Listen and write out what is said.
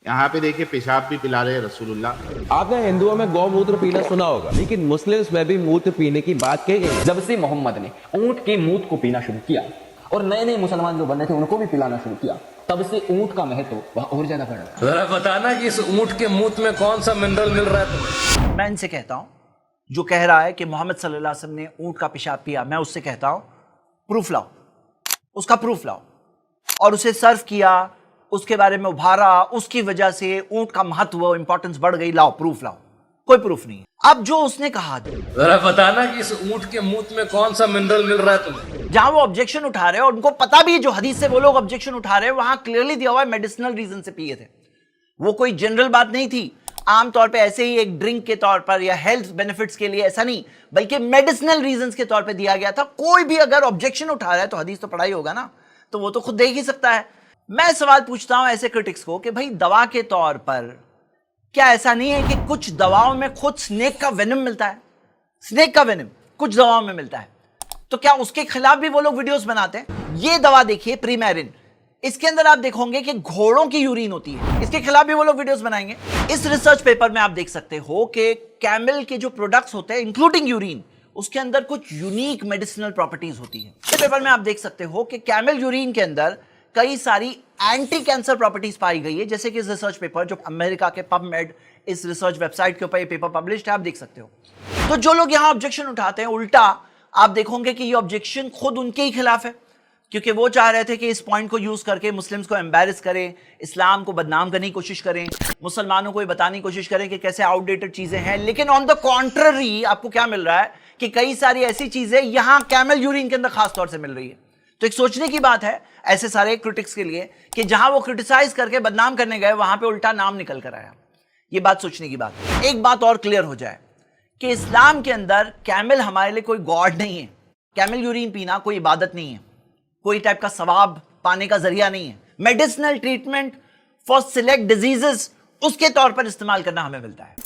यहाँ पे देखिए पेशाब भी पिला रहे रसूलुल्लाह। आपने हिंदुओं में गौमूत्र पीना सुना होगा, लेकिन मुस्लिम्स में भी मूत्र पीने की बात कही गई। जब से मोहम्मद ने ऊंट के मूत को पीना शुरू किया और नए नए मुसलमान जो बने थे उनको भी पिलाना शुरू किया, तब से ऊंट का महत्व वह और ज्यादा बढ़ रहा है। जरा बताना कि इस ऊंट के मूत में कौन सा मिनरल मिल रहा है तुम्हें? मैं इनसे कहता हूं, जो कह रहा है कि मोहम्मद सल्लल्लाहु अलैहि वसल्लम ने ऊंट का पेशाब पिया, मैं उससे कहता हूं प्रूफ लाओ, उसका प्रूफ लाओ, और उसे सर्व किया, उसके बारे में उभारा, उसकी वजह से ऊंट का महत्व इंपॉर्टेंस बढ़ गई, लाओ प्रूफ लाओ। कोई प्रूफ नहीं है। अब जो उसने कहा, जरा बताना कि इस ऊंट के मूत में कौन सा मिनरल मिल रहा है तुम्हें? जहां वो ऑब्जेक्शन उठा रहे हैं और उनको पता भी है, जो हदीस से वो लोग ऑब्जेक्शन उठा रहे हैं वहां क्लियरली दिया हुआ है मेडिसिनल रीजन से पिए थे। वो कोई जनरल बात नहीं थी, आमतौर पे ऐसे ही एक ड्रिंक के तौर पर या हेल्थ बेनिफिट्स के लिए, ऐसा नहीं, बल्कि मेडिसिनल रीजंस के तौर पे दिया गया था। कोई भी अगर ऑब्जेक्शन उठा रहा है तो हदीस तो पढ़ा ही होगा ना, तो वो तो खुद देख ही सकता है। मैं सवाल पूछता हूं ऐसे क्रिटिक्स को कि भाई दवा के तौर पर क्या ऐसा नहीं है कि कुछ दवाओं में खुद स्नेक का वेनम मिलता है? स्नेक का वेनम कुछ दवाओं में मिलता है, तो क्या उसके खिलाफ भी वो लोग वीडियोस बनाते हैं? ये दवा देखिए प्रीमेरिन, इसके अंदर आप देखोगे कि घोड़ों की यूरिन होती है, इसके खिलाफ भी वो लोग वीडियोस बनाएंगे। इस रिसर्च पेपर में आप देख सकते हो कि कैमल के जो प्रोडक्ट्स होते हैं इंक्लूडिंग यूरिन, उसके अंदर कुछ यूनिक मेडिसिनल प्रॉपर्टीज होती है। इस पेपर में आप देख सकते हो कि कैमल यूरिन के अंदर कई सारी एंटी कैंसर प्रॉपर्टीज पाई गई है, जैसे कि इस रिसर्च पेपर जो अमेरिका के पबमेड इस रिसर्च वेबसाइट के ऊपर ये पेपर पब्लिश्ड है, आप देख सकते हो। तो जो लोग यहां ऑब्जेक्शन उठाते हैं, उल्टा आप देखोगे कि ये ऑब्जेक्शन खुद उनके ही खिलाफ है, क्योंकि वो चाह रहे थे कि इस पॉइंट को यूज करके मुस्लिम्स को एम्बैरस करें, इस्लाम को बदनाम करने की कोशिश करें, मुसलमानों को ये बताने की कोशिश करें कि कैसे आउटडेटेड चीजें हैं। लेकिन ऑन द कॉन्ट्ररी आपको क्या मिल रहा है कि कई सारी ऐसी चीजें यहां कैमल यूरिन के अंदर खास तौर से मिल रही है। तो एक सोचने की बात है ऐसे सारे क्रिटिक्स के लिए कि जहां वो क्रिटिसाइज करके बदनाम करने गए, वहां पे उल्टा नाम निकल कर आया। ये बात सोचने की बात है। एक बात और क्लियर हो जाए कि इस्लाम के अंदर कैमल हमारे लिए कोई गॉड नहीं है। कैमल यूरिन पीना कोई इबादत नहीं है, कोई टाइप का सवाब पाने का जरिया नहीं है। Medicinal treatment for select diseases उसके तौर पर इस्तेमाल करना हमें मिलता है।